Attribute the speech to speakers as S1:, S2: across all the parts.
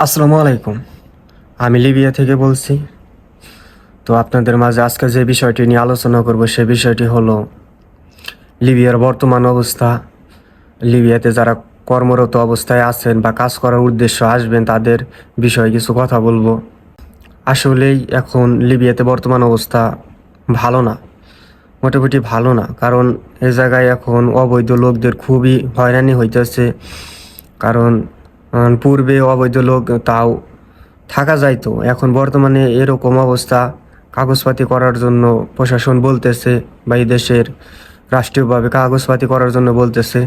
S1: আসসালামু আলাইকুম। আমি লিবিয়া থেকে বলছি। তো আপনাদের মাঝে আজকে যে বিষয়টি নিয়ে আলোচনা করব সে বিষয়টি হলো লিবিয়ার বর্তমান অবস্থা। লিবিয়াতে যারা কর্মরত অবস্থায় আছেন বা কাজ করার উদ্দেশ্য আসবেন তাদের বিষয়ে কিছু কথা বলবো। আসলেই এখন লিবিয়াতে বর্তমান অবস্থা ভালো না, মোটামুটি ভালো না। কারণ এ জায়গায় এখন অবৈধ লোকদের খুবই হয়রানি হইতেছে। কারণ পূর্বে অবৈধ লোক তাও থাকা যাইতো, এখন বর্তমানে এরকম অবস্থা। কাগজপাতি করার জন্য প্রশাসন বলতেছে বা এই দেশের রাষ্ট্রীয়ভাবে কাগজপাতি করার জন্য বলতেছে।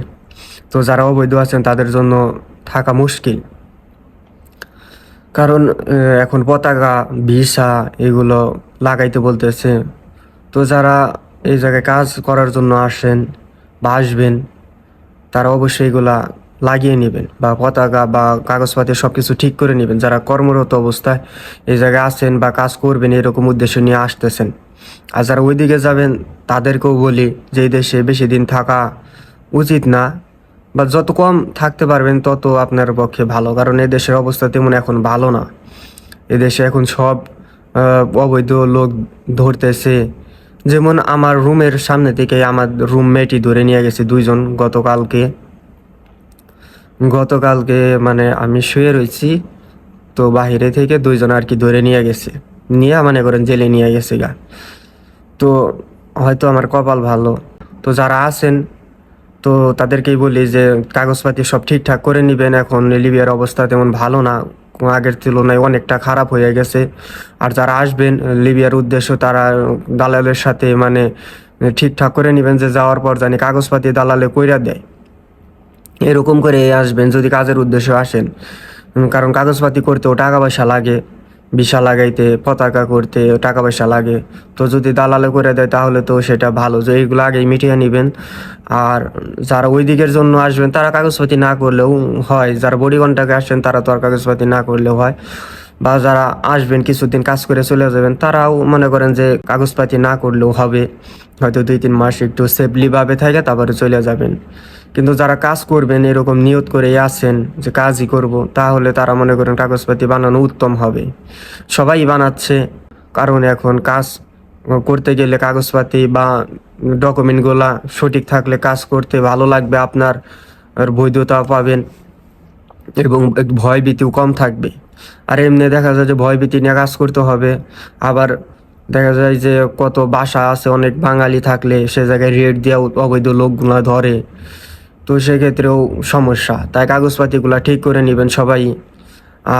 S1: তো যারা অবৈধ আছেন তাদের জন্য থাকা মুশকিল। কারণ এখন পতাকা, ভিসা এগুলো লাগাইতে বলতেছে। তো যারা এই জায়গায় কাজ করার জন্য আসেন বা আসবেন তারা অবশ্যই এগুলা লাগিয়ে নেবেন বা পতাকা বা কাগজপাতি সব কিছু ঠিক করে নেবেন। যারা কর্মরত অবস্থায় এই জায়গায় আছেন বা কাজ করবেন এরকম উদ্দেশ্য নিয়ে আসতেছেন। আর যারা ওইদিকে যাবেন তাদেরকেও বলি যে এই দেশে বেশি দিন থাকা উচিত না, বা যত কম থাকতে পারবেন তত আপনার পক্ষে ভালো। কারণ এই দেশের অবস্থা তেমন এখন ভালো না। এদেশে এখন সব অবৈধ লোক ধরতেছে। যেমন আমার রুমের সামনে থেকে আমার রুমমেটই ধরে নিয়ে গেছে দুইজন গতকালকে মানে আমি শুয়ে রয়েছি, তো বাহিরে থেকে দুইজন আর কি ধরে নিয়ে গেছে, নিয়ে মনে করেন জেলে নিয়ে গেছে গা। তো হয়তো আমার কপাল ভালো। তো যারা আছেন তো তাদেরকেই বলি যে কাগজপাতি সব ঠিকঠাক করে নেবেন। এখন লিবিয়ার অবস্থা তেমন ভালো না, আগের তুলনায় অনেকটা খারাপ হয়ে গেছে। আর যারা আসবেন লিবিয়ার উদ্দেশ্য তারা দালালের সাথে মানে ঠিকঠাক করে নেবেন, যে যাওয়ার পর জানি কাগজপাতি দালালে কইরা দেয়, এরকম করে আসবেন যদি কাজের উদ্দেশ্য আসেন। কারণ কাগজপাতি করতেও টাকা পয়সা লাগে, ভিসা লাগাইতে, পতাকা করতে টাকা পয়সা লাগে। তো যদি দালালে করে দেয় তাহলে তো সেটা ভালো, যে এইগুলো আগেই মিটিয়ে নেবেন। আর যারা ওই দিকের জন্য আসবেন তারা কাগজপাতি না করলেও হয়, যারা বডি কন্ট্রাক্টে আসেন তারা তো আর কাগজপাতি না করলেও হয়। বা যারা আসবেন কিছুদিন কাজ করে চলে যাবেন তারাও মনে করেন যে কাগজপাতি না করলেও হবে, হয়তো 2-3 মাস একটু সেফলিভাবে থাকে তারপরে চলে যাবেন। কিন্তু যারা কাজ করবেন এরকম নিয়ত করে আছেন যে কাজই করব, তাহলে তারা মনে করেন কাগজপাতি বানানো উত্তম হবে। সবাই বানাচ্ছে, কারণ এখন কাজ করতে গেলে কাগজপাতি বা ডকুমেন্টগুলা সঠিক থাকলে কাজ করতে ভালো লাগবে আপনার, আর বৈধতা পাবেন এবং একটু ভয়ভীতিও কম থাকবে। আর এমনি দেখা যায় যে ভয়ভীতি নিয়ে কাজ করতে হবে। আবার দেখা যায় যে কত বাসা আছে অনেক বাঙালি থাকলে সে জায়গায় রেড দিয়ে অবৈধ লোকগুলা ধরে, তো সেক্ষেত্রেও সমস্যা। তাই কাগজপাতিগুলা ঠিক করে নেবেন সবাই।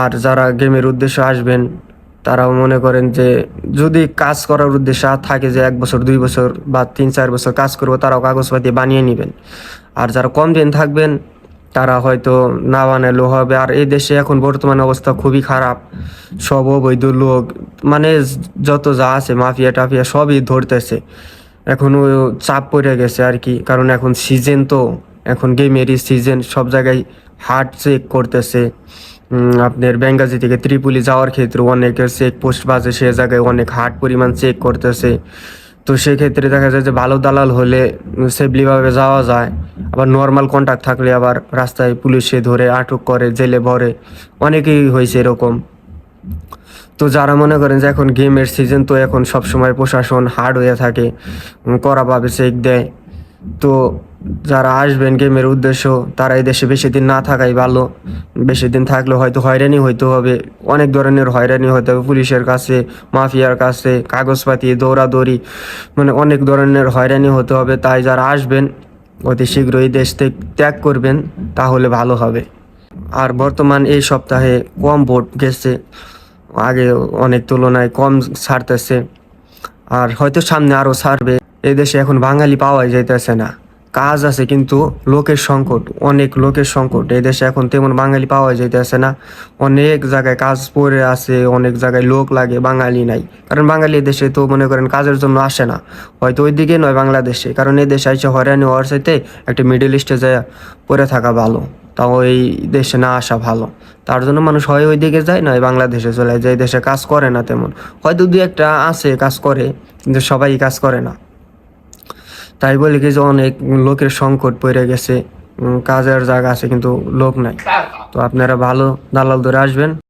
S1: আর যারা গেমের উদ্দেশ্যে আসবেন তারাও মনে করেন যে যদি কাজ করার উদ্দেশ্য থাকে যে 1 বছর 2 বছর বা 3-4 বছর কাজ করবো, তারাও কাগজপাতি বানিয়ে নেবেন। আর যারা কম দিন থাকবেন তারা হয়তো না বানালেও হবে। আর এই দেশে এখন বর্তমান অবস্থা খুবই খারাপ, সব অবৈধ লোক মানে যত যা আছে মাফিয়া টাফিয়া সবই ধরতেছে। এখন ও চাপ পড়ে গেছে আর কি, কারণ এখন সিজন, তো এখন গেমেরই সিজন, সব জায়গায় হার্ট চেক করতেছে। আপনার বেঙ্গাজি থেকে ত্রিপুলি যাওয়ার ক্ষেত্রে অনেকের চেক পোস্ট বাজে, সে জায়গায় অনেক হার্ট পরিমাণ চেক করতেছে। তো সেক্ষেত্রে দেখা যায় যে ভালো দালাল হলে সেফলিভাবে যাওয়া যায়। আবার নর্মাল কন্ট্যাক্ট থাকলে আবার রাস্তায় পুলিশে ধরে আটক করে জেলে ভরে, অনেকেই হয়েছে এরকম। তো যারা মনে করেন যে এখন গেমের সিজন, তো এখন সব সময় প্রশাসন হার্ড হয়ে থাকে, কড়াভাবে চেক দেয়। তো যারা আসবেন গেমের উদ্দেশ্য তারা এই দেশে বেশি দিন না থাকাই ভালো। বেশি দিন থাকলে হয়তো হয়রানি হইতে হবে, অনেক ধরনের হয়রানি হতে হবে, পুলিশের কাছে, মাফিয়ার কাছে, কাগজপাতি দৌড়াদৌড়ি, মানে অনেক ধরনের হয়রানি হতে হবে। তাই যারা আসবেন অতি শীঘ্রই দেশ ত্যাগ করবেন, তাহলে ভালো হবে। আর বর্তমান এই সপ্তাহে কম ভোট গেছে, আগে অনেক তুলনায় কম ছাড়তেছে। আর হয়তো সামনে আরো ছাড়বে। এই দেশে এখন বাঙালি পাওয়াই যাইতেছে না। কাজ আছে কিন্তু লোকের সংকট, অনেক লোকের সংকট। এই দেশে এখন তেমন বাঙালি পাওয়া যাইতেছে না। অনেক জায়গায় কাজ পড়ে আছে, অনেক জায়গায় লোক লাগে, বাঙালি নাই। কারণ বাঙালি এই দেশে তো মনে করেন কাজের জন্য আসে না, হয়তো ওইদিকে নয় বাংলাদেশে। কারণ এই দেশে এসে হয়রানি হওয়ার চাইতে একটা মিডল ইস্টে যায় পড়ে থাকা ভালো, তাও এই দেশে না আসা ভালো। তার জন্য মানুষ হয় ওই দিকে যায়, নয় বাংলাদেশে চলে যায়, যে এই দেশে কাজ করে না তেমন। হয়তো 2-1টা আছে কাজ করে, কিন্তু সবাই কাজ করে না। তাই বলি কি যে অনেক লোকের সংকট পড়ে গেছে, কাজের জায়গা আছে কিন্তু লোক নাই। তো আপনারা ভালো দালাল ধরে আসবেন।